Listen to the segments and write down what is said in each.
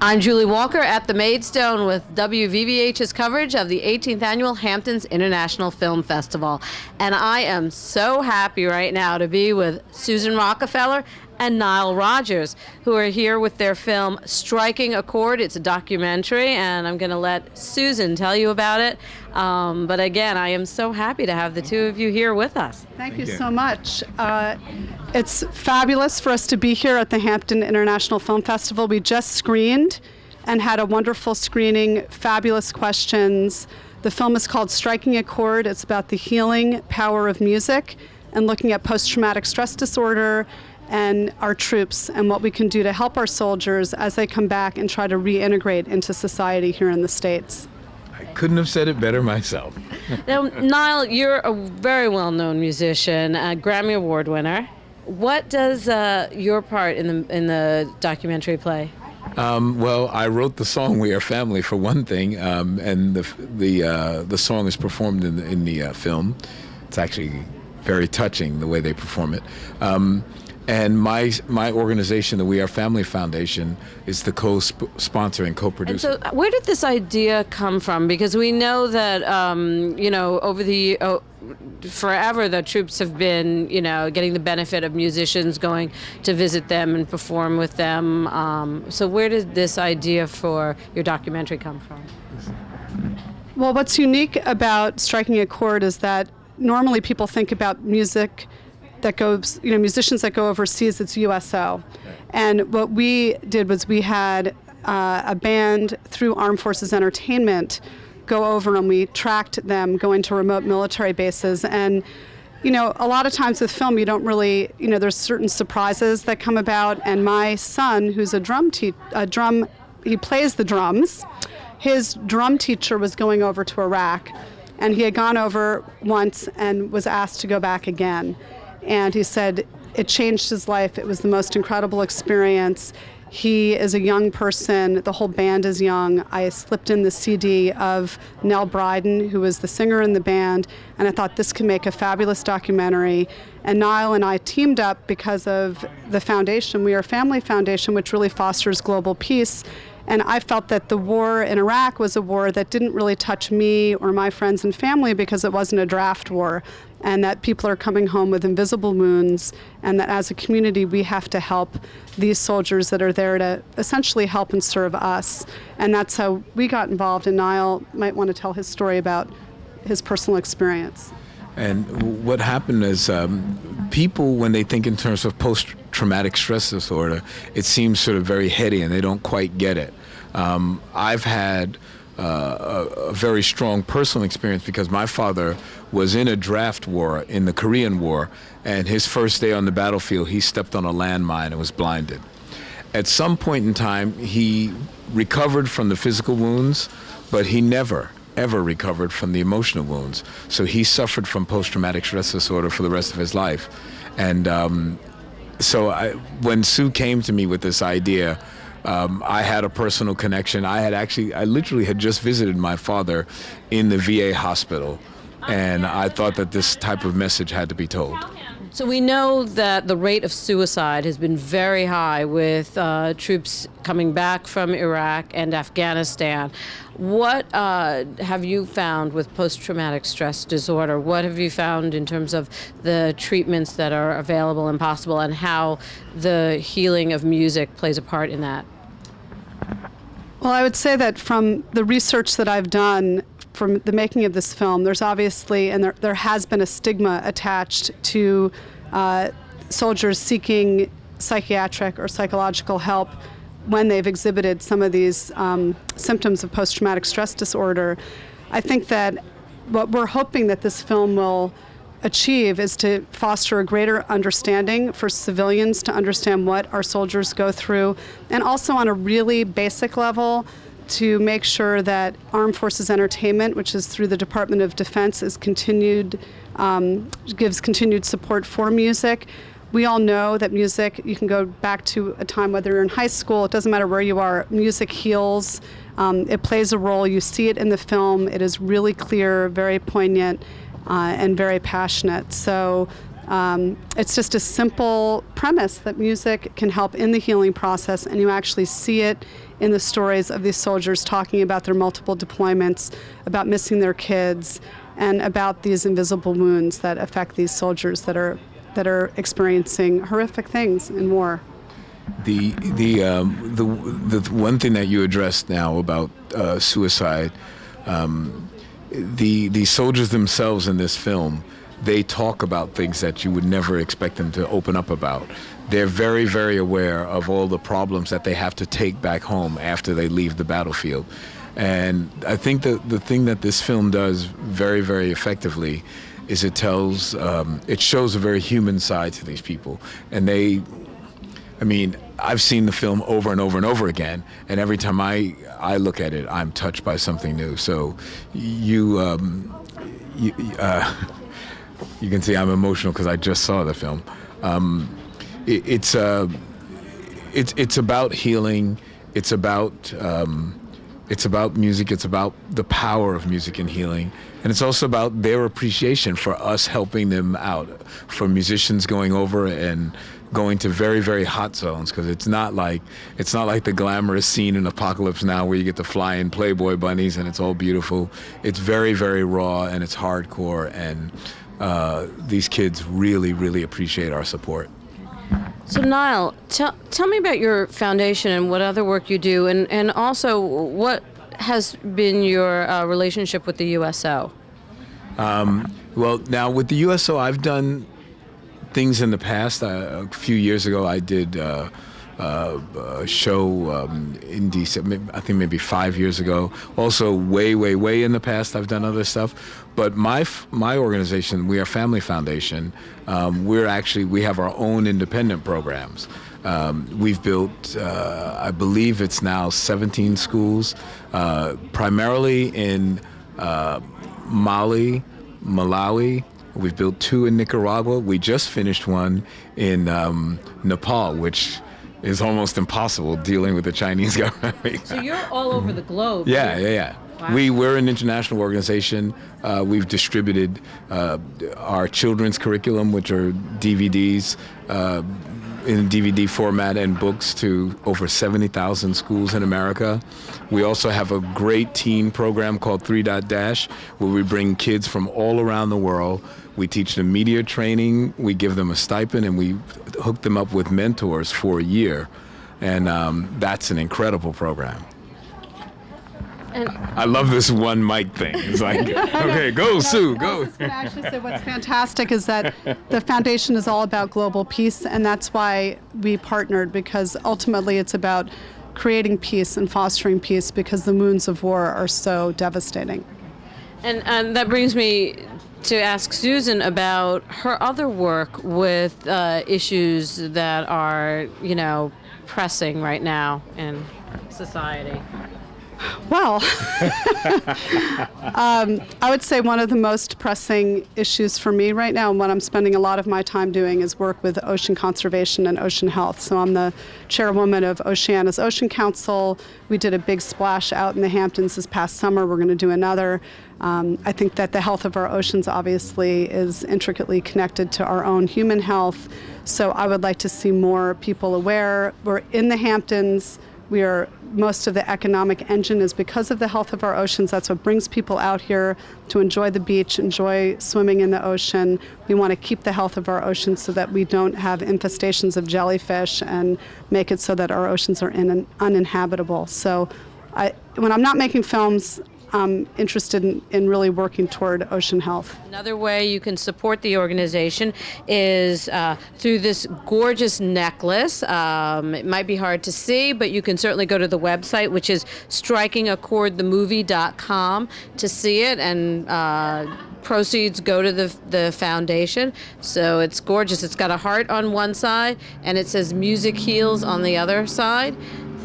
I'm Julie Walker at the Maidstone with WVVH's coverage of the 18th Annual Hamptons International Film Festival. And I am so happy right now to be with Susan Rockefeller and Nile Rogers, who are here with their film Striking a Chord. It's a documentary, and I'm going to let Susan tell you about it. But again, I am so happy to have the two of you here with us. Thank you so much. It's fabulous for us to be here at the Hampton International Film Festival. We just screened and had a wonderful screening, fabulous questions. The film is called Striking a Chord. It's about the healing power of music and looking at post-traumatic stress disorder and our troops and what we can do to help our soldiers as they come back and try to reintegrate into society here in the States. I couldn't have said it better myself. Now, Nile, you're a very well-known musician, a Grammy Award winner. What does your part in the documentary play? Well, I wrote the song "We Are Family" for one thing, and the song is performed in the film. It's actually very touching the way they perform it. And my organization, the We Are Family Foundation, is the co-sponsor and co-producer. And so where did this idea come from? Because we know that, over the forever the troops have been, getting the benefit of musicians going to visit them and perform with them. So where did this idea for your documentary come from? Well, what's unique about Striking a Chord is that normally people think about music that goes, musicians that go overseas, it's USO. And what we did was we had a band through Armed Forces Entertainment go over, and we tracked them going to remote military bases. And, a lot of times with film, you don't really, there's certain surprises that come about. And my son, who's he plays the drums, his drum teacher was going over to Iraq, and he had gone over once and was asked to go back again. And he said it changed his life. It was the most incredible experience. He is a young person. The whole band is young. I slipped in the CD of Nell Bryden, who was the singer in the band, and I thought this could make a fabulous documentary. And Nile and I teamed up because of the foundation, We Are Family Foundation, which really fosters global peace. And I felt that the war in Iraq was a war that didn't really touch me or my friends and family because it wasn't a draft war, and that people are coming home with invisible wounds, and that as a community we have to help these soldiers that are there to essentially help and serve us. And that's how we got involved, and Nile might want to tell his story about his personal experience. And what happened is people, when they think in terms of post-traumatic stress disorder, it seems sort of very heady and they don't quite get it. I've had a very strong personal experience because my father was in a draft war in the Korean War, and his first day on the battlefield, he stepped on a landmine and was blinded. At some point in time, he recovered from the physical wounds, but he never ever recovered from the emotional wounds. So he suffered from post-traumatic stress disorder for the rest of his life. And when Sue came to me with this idea, I had a personal connection. I literally had just visited my father in the VA hospital, and I thought that this type of message had to be told. So we know that the rate of suicide has been very high with troops coming back from Iraq and Afghanistan. What have you found with post-traumatic stress disorder? What have you found in terms of the treatments that are available and possible, and how the healing of music plays a part in that? Well, I would say that from the research that I've done from the making of this film, there's obviously, and there has been a stigma attached to soldiers seeking psychiatric or psychological help when they've exhibited some of these symptoms of post-traumatic stress disorder. I think that what we're hoping that this film will achieve is to foster a greater understanding for civilians to understand what our soldiers go through, and also on a really basic level to make sure that Armed Forces Entertainment, which is through the Department of Defense, is gives continued support for music. We all know that music, you can go back to a time whether you're in high school, it doesn't matter where you are, music heals. It plays a role. You see it in the film. It is really clear, very poignant, and very passionate. So it's just a simple premise that music can help in the healing process, and you actually see it in the stories of these soldiers talking about their multiple deployments, about missing their kids, and about these invisible wounds that affect these soldiers that are experiencing horrific things in war. The one thing that you addressed now about suicide, the soldiers themselves in this film, they talk about things that you would never expect them to open up about. They're very, very aware of all the problems that they have to take back home after they leave the battlefield. And I think that the thing that this film does very, very effectively is it shows a very human side to these people. And I've seen the film over and over and over again, and every time I look at it, I'm touched by something new. So you can see I'm emotional because I just saw the film. It's about healing. It's about music. It's about the power of music and healing, and it's also about their appreciation for us helping them out, for musicians going over and going to very, very hot zones, because it's not like the glamorous scene in Apocalypse Now where you get to fly in Playboy bunnies and it's all beautiful. It's very, very raw and it's hardcore, and these kids really, really appreciate our support. So Nile, tell me about your foundation and what other work you do, and also what has been your relationship with the USO? Well, now with the USO, I've done things in the past. A few years ago, I did a show in DC, I think maybe 5 years ago. Also, way, way, way in the past, I've done other stuff. But my organization, we are Family Foundation. We have our own independent programs. We've built, I believe it's now 17 schools, primarily in Malawi. We've built 2 in Nicaragua. We just finished one in Nepal, which is almost impossible dealing with the Chinese government. So you're all over the globe. Yeah. Wow. We're an international organization. We've distributed our children's curriculum, which are DVDs, in DVD format and books to over 70,000 schools in America. We also have a great teen program called 3.Dash, where we bring kids from all around the world. We teach them media training, we give them a stipend, and we hook them up with mentors for a year. And that's an incredible program. And I love this one mic thing. It's like, okay, go, Sue, go. I was going to actually say what's fantastic is that the foundation is all about global peace, and that's why we partnered, because ultimately it's about creating peace and fostering peace, because the wounds of war are so devastating. And that brings me to ask Susan about her other work with issues that are, pressing right now in society. Well, I would say one of the most pressing issues for me right now, and what I'm spending a lot of my time doing, is work with ocean conservation and ocean health. So I'm the chairwoman of Oceana's Ocean Council. We did a big splash out in the Hamptons this past summer. We're going to do another. I think that the health of our oceans obviously is intricately connected to our own human health. So I would like to see more people aware. We're in the Hamptons. Most of the economic engine is because of the health of our oceans. That's what brings people out here to enjoy the beach, enjoy swimming in the ocean. We want to keep the health of our oceans so that we don't have infestations of jellyfish and make it so that our oceans are uninhabitable. So when I'm not making films, I'm interested in really working toward ocean health. Another way you can support the organization is through this gorgeous necklace. It might be hard to see, but you can certainly go to the website, which is strikingachordthemovie.com, to see it, and proceeds go to the foundation. So it's gorgeous. It's got a heart on one side, and it says Music Heals on the other side.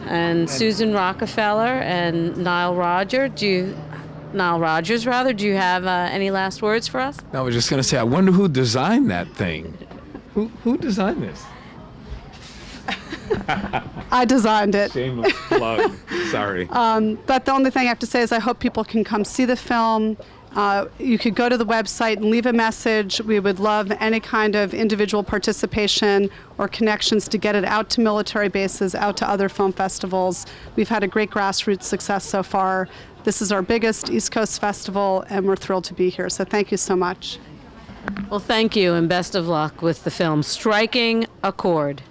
And Susan Rockefeller and Nile Rogers, do you have any last words for us? No, I was just going to say, I wonder who designed that thing. Who designed this? I designed it. Shameless plug. Sorry. But the only thing I have to say is I hope people can come see the film. You could go to the website and leave a message. We would love any kind of individual participation or connections to get it out to military bases, out to other film festivals. We've had a great grassroots success so far. This is our biggest East Coast festival, and we're thrilled to be here. So thank you so much. Well, thank you, and best of luck with the film Striking a Chord.